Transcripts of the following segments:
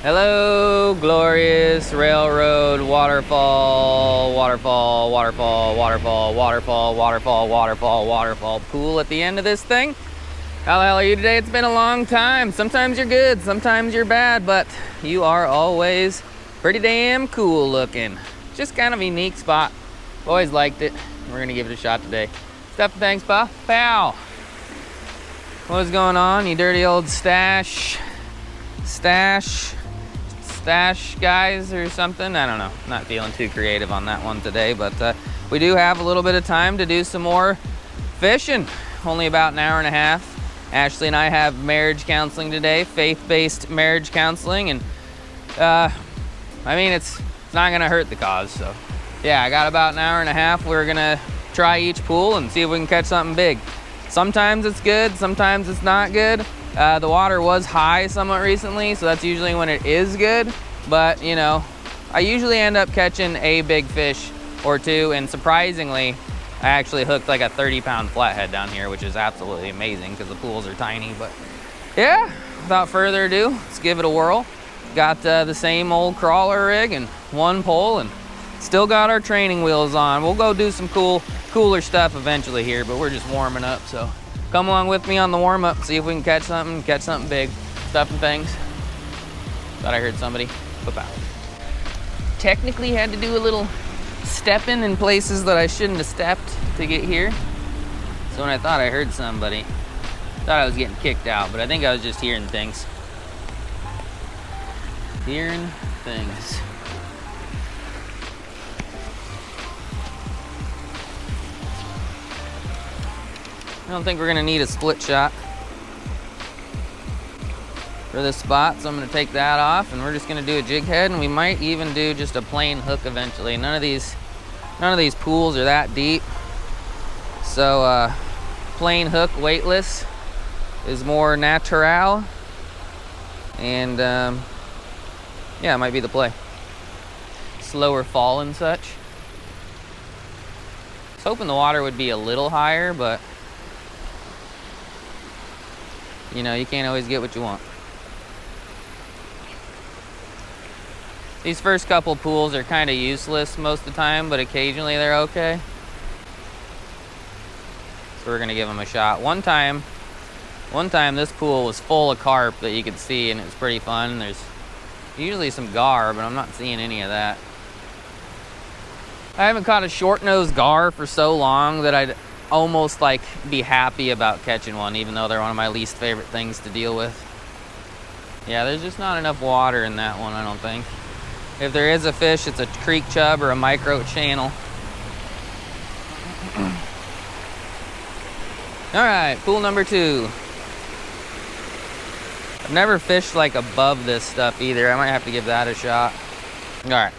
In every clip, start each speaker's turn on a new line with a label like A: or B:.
A: Hello, glorious railroad waterfall, waterfall, waterfall, waterfall, waterfall, waterfall, waterfall, waterfall pool at the end of this thing. How the hell are you today? It's been a long time. Sometimes you're good, sometimes you're bad, but you are always pretty damn cool looking. Just kind of a unique spot. Always liked it. We're gonna give it a shot today. Step, thanks, pa. Pow. What's going on, you dirty old stash guys or something? I don't know. Not feeling too creative on that one today, but we do have a little bit of time to do some more fishing. Only about an hour and a half. Ashley and I have marriage counseling today, faith-based marriage counseling, and I mean, it's not gonna hurt the cause. So yeah, I got about an hour and a half. We're gonna try each pool and see if we can catch something big. Sometimes it's good, sometimes it's not good. The water was high somewhat recently, so that's usually when it is good. But, you know, I usually end up catching a big fish or two, and surprisingly, I actually hooked like a 30-pound flathead down here, which is absolutely amazing because the pools are tiny. But yeah, without further ado, let's give it a whirl. Got the same old crawler rig and one pole, and still got our training wheels on. We'll go do some cooler stuff eventually here, but we're just warming up, so come along with me on the warm up, see if we can catch something big. Stuff and things. Thought I heard somebody. Pow. Technically had to do a little stepping in places that I shouldn't have stepped to get here. So when I thought I heard somebody, thought I was getting kicked out, but I think I was just hearing things. Hearing things. I don't think we're gonna need a split shot for this spot, so I'm gonna take that off and we're just gonna do a jig head, and we might even do just a plain hook eventually. None of these pools are that deep, so plain hook, weightless, is more natural, and yeah, it might be the play. Slower fall and such. I was hoping the water would be a little higher, but you know, you can't always get what you want. These first couple pools are kind of useless most of the time, but occasionally they're okay. So we're gonna give them a shot. One time this pool was full of carp that you could see, and it was pretty fun. There's usually some gar, but I'm not seeing any of that. I haven't caught a short-nosed gar for so long that I'd almost like be happy about catching one, even though they're one of my least favorite things to deal with. Yeah, there's just not enough water in that one, I don't think. If there is a fish, it's a creek chub or a micro channel. All right, pool number 2. I've never fished like above this stuff either. I might have to give that a shot. All right.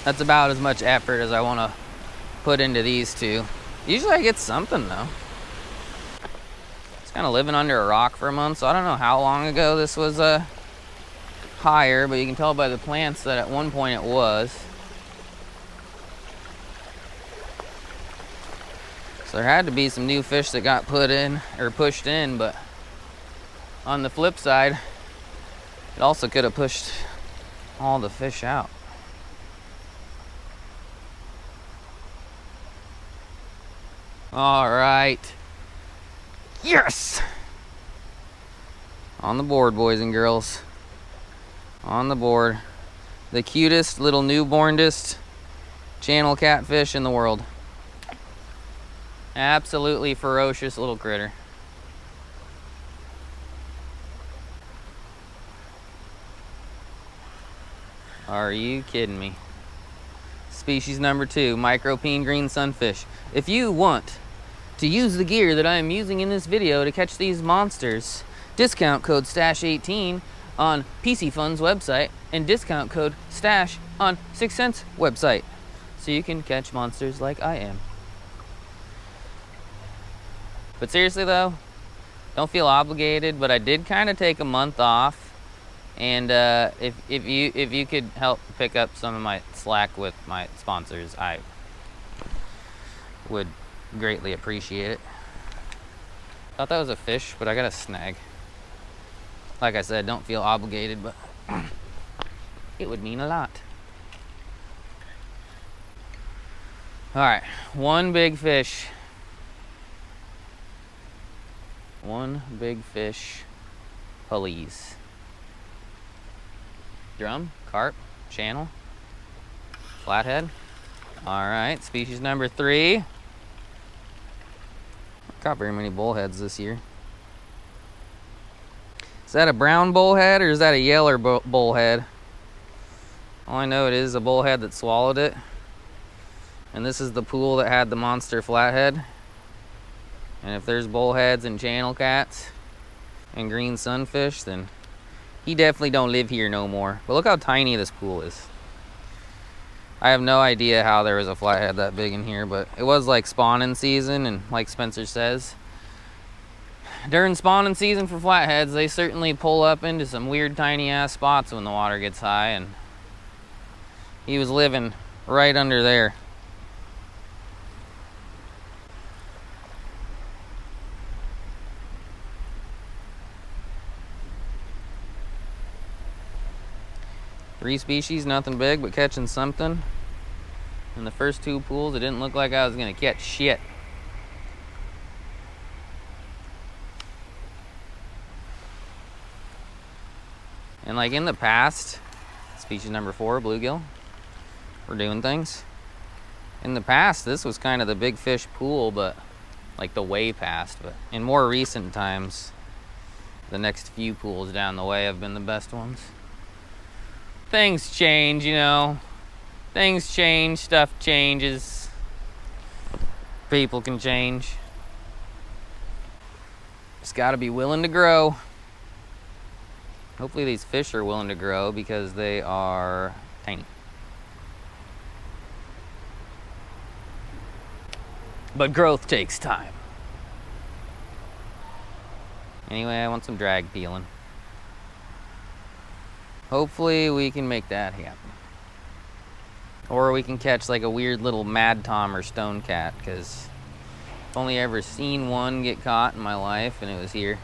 A: That's about as much effort as I want to put into these two. Usually I get something though. It's kind of living under a rock for a month, so I don't know how long ago this was higher, but you can tell by the plants that at one point it was. So there had to be some new fish that got put in or pushed in, but on the flip side, it also could have pushed all the fish out. All right. Yes! On the board, boys and girls. On the board. The cutest little newbornest channel catfish in the world. Absolutely ferocious little critter. Are you kidding me? Species number 2, micropene green sunfish. If you want to use the gear that I am using in this video to catch these monsters, discount code STASH18 on PC Fun's website and discount code STASH on 6 Cents website, so you can catch monsters like I am. But seriously though, don't feel obligated, but I did kind of take a month off. And if you could help pick up some of my slack with my sponsors, I would greatly appreciate it. Thought that was a fish, but I got a snag. Like I said, don't feel obligated, but it would mean a lot. All right, one big fish. One big fish, please. Drum, carp, channel, flathead. All right, species number 3. Caught very many bullheads this year. Is that a brown bullhead or is that a yeller bullhead? All I know it is a bullhead that swallowed it. And this is the pool that had the monster flathead. And if there's bullheads and channel cats and green sunfish, then he definitely don't live here no more. But look how tiny this pool is. I have no idea how there was a flathead that big in here, but it was like spawning season, and like Spencer says, during spawning season for flatheads, they certainly pull up into some weird tiny ass spots when the water gets high, and he was living right under there. Three species, nothing big, but catching something. In the first 2 pools, it didn't look like I was gonna catch shit. And like in the past, species number 4, bluegill, we're doing things. In the past, this was kind of the big fish pool, but like the way past. But in more recent times, the next few pools down the way have been the best ones. Things change, you know. Things change, stuff changes. People can change. Just gotta be willing to grow. Hopefully these fish are willing to grow because they are tiny. But growth takes time. Anyway, I want some drag peeling. Hopefully we can make that happen. Or we can catch like a weird little mad tom or stone cat, because I've only ever seen one get caught in my life, and it was here.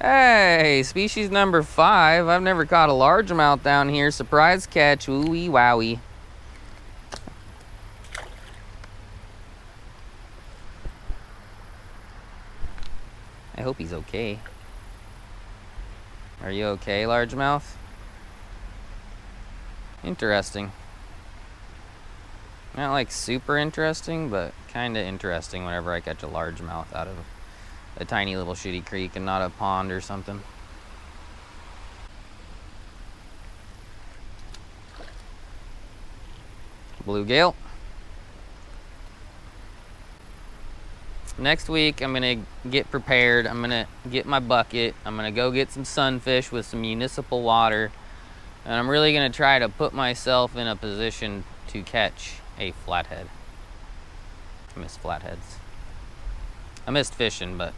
A: Hey, species number 5. I've never caught a largemouth down here. Surprise catch, ooey wowie. I hope he's okay. Are you okay, largemouth? Interesting. Not like super interesting, but kind of interesting whenever I catch a largemouth out of a tiny little shitty creek and not a pond or something. Bluegill. Next week, I'm gonna get prepared. I'm gonna get my bucket. I'm gonna go get some sunfish with some municipal water. And I'm really gonna try to put myself in a position to catch a flathead. I miss flatheads. I missed fishing, but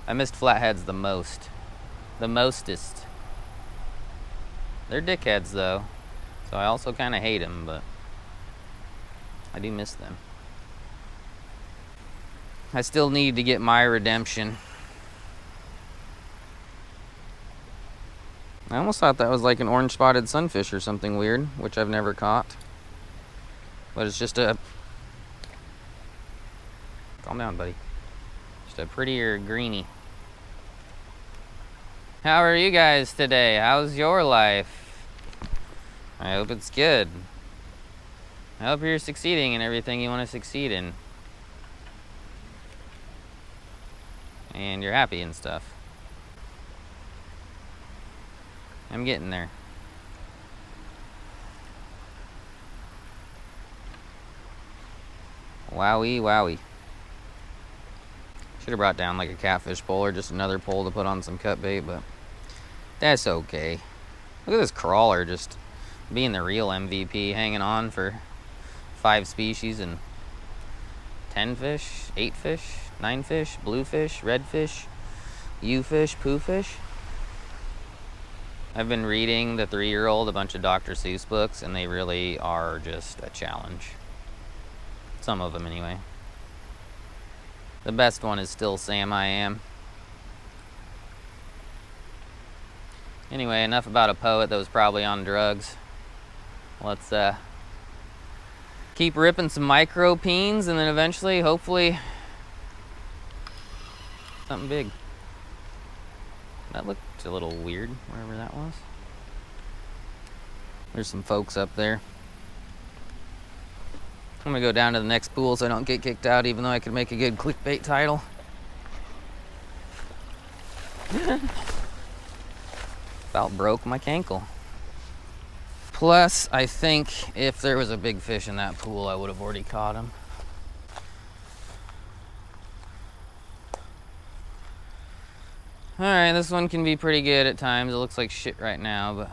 A: I missed flatheads the most. The mostest. They're dickheads though, so I also kind of hate them, but I do miss them. I still need to get my redemption. I almost thought that was like an orange spotted sunfish or something weird, which I've never caught. But it's just a... Calm down, buddy. Just a prettier greenie. How are you guys today? How's your life? I hope it's good. I hope you're succeeding in everything you want to succeed in. And you're happy and stuff. I'm getting there. Wowie, wowie. Should have brought down like a catfish pole or just another pole to put on some cut bait, but that's okay. Look at this crawler just being the real MVP, hanging on for 5 species and 10 fish, 8 fish, 9 fish, bluefish, redfish, U-fish, poo-fish. I've been reading The 3-Year-Old, a bunch of Dr. Seuss books, and they really are just a challenge. Some of them, anyway. The best one is still Sam I Am. Anyway, enough about a poet that was probably on drugs. Let's keep ripping some micro peens, and then eventually, hopefully, something big. That looked a little weird, wherever that was. There's some folks up there. I'm gonna go down to the next pool so I don't get kicked out, even though I could make a good clickbait title. About broke my cankle. Plus, I think if there was a big fish in that pool, I would have already caught him. Alright, this one can be pretty good at times. It looks like shit right now, but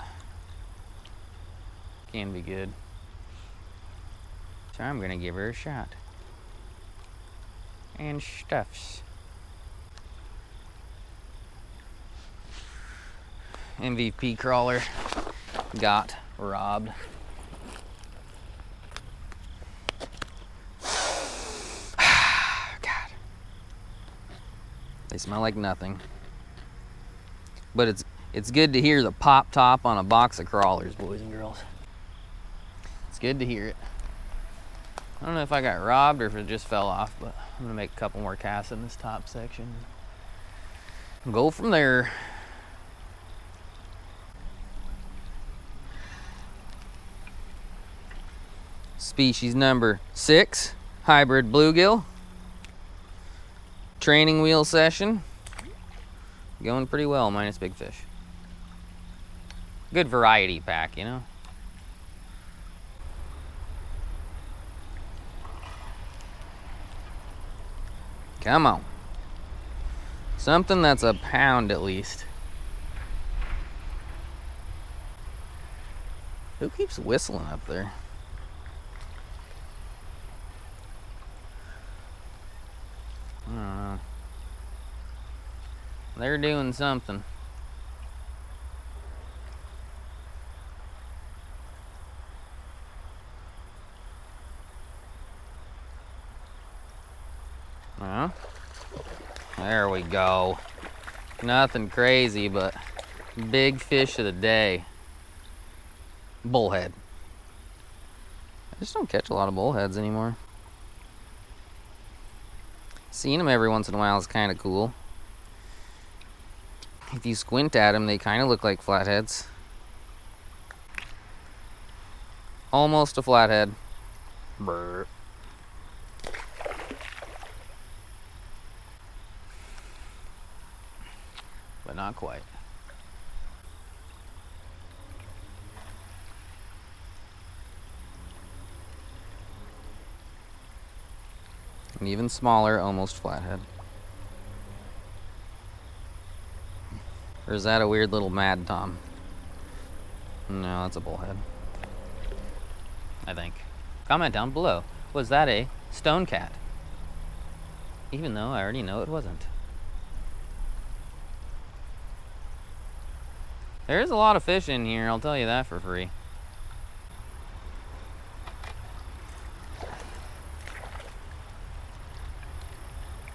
A: can be good. So I'm gonna give her a shot. And stuffs. MVP crawler got robbed. God. They smell like nothing. But it's good to hear the pop top on a box of crawlers, boys and girls. It's good to hear it. I don't know if I got robbed or if it just fell off, but I'm gonna make a couple more casts in this top section. Go from there. Species number 6, hybrid bluegill. Training wheel session. Going pretty well, minus big fish. Good variety pack, you know? Come on. Something that's a pound at least. Who keeps whistling up there? I don't know. They're doing something. Well, there we go. Nothing crazy, but big fish of the day. Bullhead. I just don't catch a lot of bullheads anymore. Seeing them every once in a while is kind of cool. If you squint at them, they kind of look like flatheads. Almost a flathead. Brr. But not quite. An even smaller, almost flathead. Or is that a weird little mad tom? No, that's a bullhead. I think. Comment down below. Was that a stone cat? Even though I already know it wasn't. There's a lot of fish in here, I'll tell you that for free.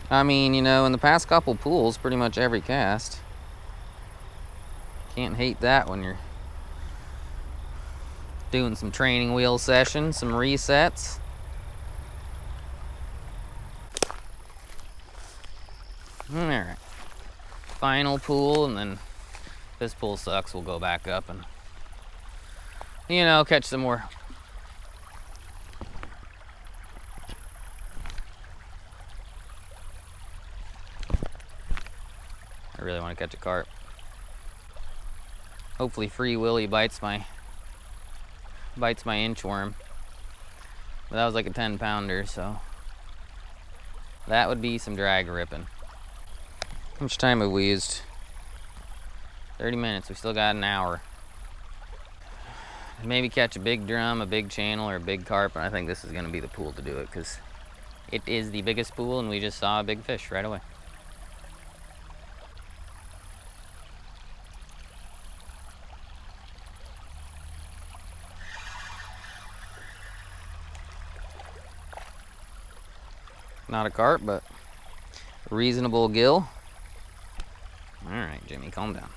A: I mean, you know, in the past couple pools, pretty much every cast. Can't hate that when you're doing some training wheel sessions, some resets. Alright. Final pool, and then if this pool sucks, we'll go back up and, you know, catch some more. I really want to catch a carp. Hopefully Free Willy bites my inchworm. But that was like a 10-pounder, so that would be some drag ripping. How much time have we used? 30 minutes. We still got an hour. Maybe catch a big drum, a big channel, or a big carp, and I think this is going to be the pool to do it because it is the biggest pool and we just saw a big fish right away. Not a carp, but a reasonable gill. All right, Jimmy, calm down.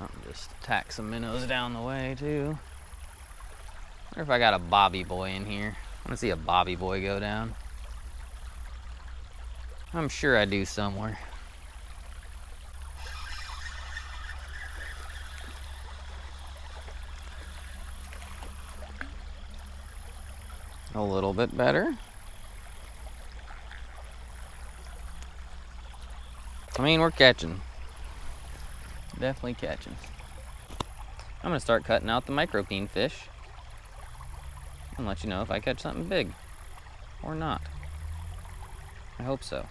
A: I'll just tack some minnows down the way too. Wonder if I got a bobby boy in here. I want to see a bobby boy go down. I'm sure I do somewhere. A little bit better. I mean, we're catching. Definitely catching. I'm gonna start cutting out the micropene fish and let you know if I catch something big or not. I hope so.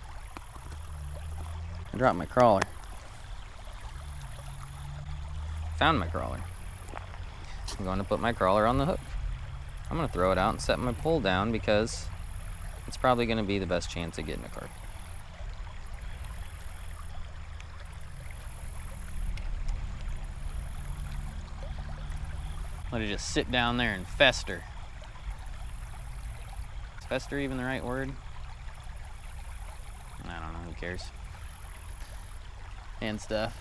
A: I dropped my crawler. Found my crawler. I'm going to put my crawler on the hook. I'm going to throw it out and set my pole down because it's probably going to be the best chance of getting a carp. Let it just sit down there and fester. Is fester even the right word? I don't know, who cares? And stuff.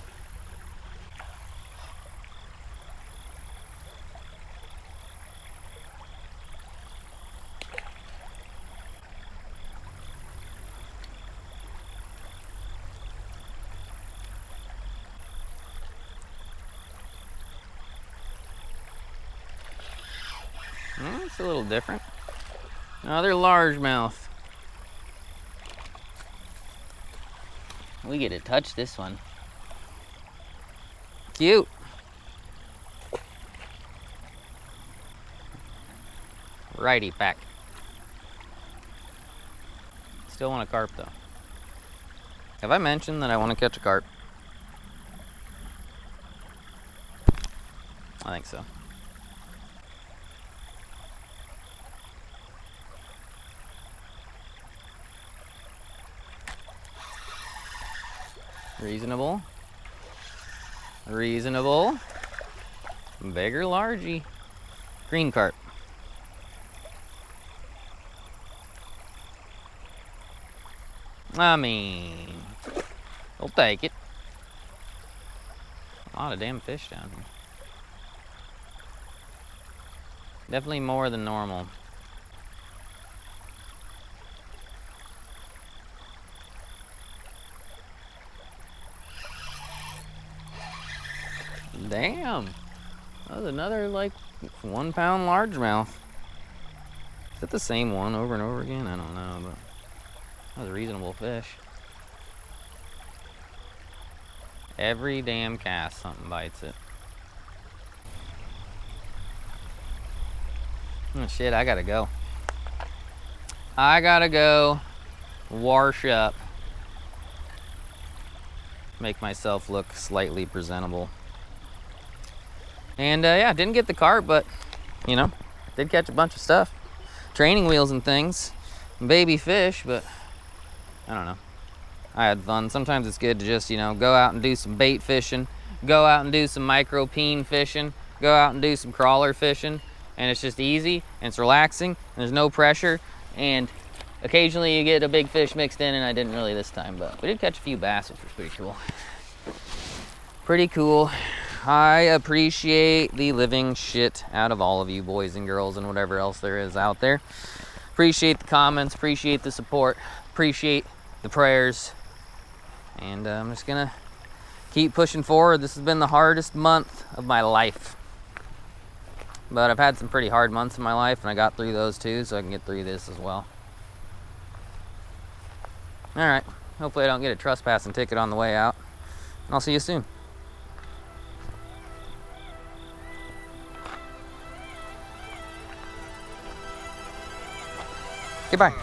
A: Well, it's a little different. Another largemouth. We get to touch this one. Cute. Righty pack. Still want a carp though. Have I mentioned that I want to catch a carp? I think so. Reasonable. Reasonable. Big or largy. Green carp. I mean, we'll take it. A lot of damn fish down here. Definitely more than normal. Damn. That was another like 1 pound largemouth. Is it the same one over and over again? I don't know, but that was a reasonable fish. Every damn cast something bites it. Oh shit, I gotta go. I gotta go wash up. Make myself look slightly presentable. And yeah, didn't get the carp, but you know, did catch a bunch of stuff. Training wheels and things. Baby fish, but I don't know. I had fun. Sometimes it's good to just, you know, go out and do some bait fishing, go out and do some micropene fishing, go out and do some crawler fishing, and it's just easy and it's relaxing and there's no pressure, and occasionally you get a big fish mixed in, and I didn't really this time, but we did catch a few bass, which was pretty cool. Pretty cool. I appreciate the living shit out of all of you boys and girls and whatever else there is out there. Appreciate the comments, appreciate the support, appreciate the prayers, and I'm just gonna keep pushing forward. This has been the hardest month of my life, but I've had some pretty hard months in my life, and I got through those too, so I can get through this as well. All right, hopefully I don't get a trespassing ticket on the way out, and I'll see you soon. Goodbye.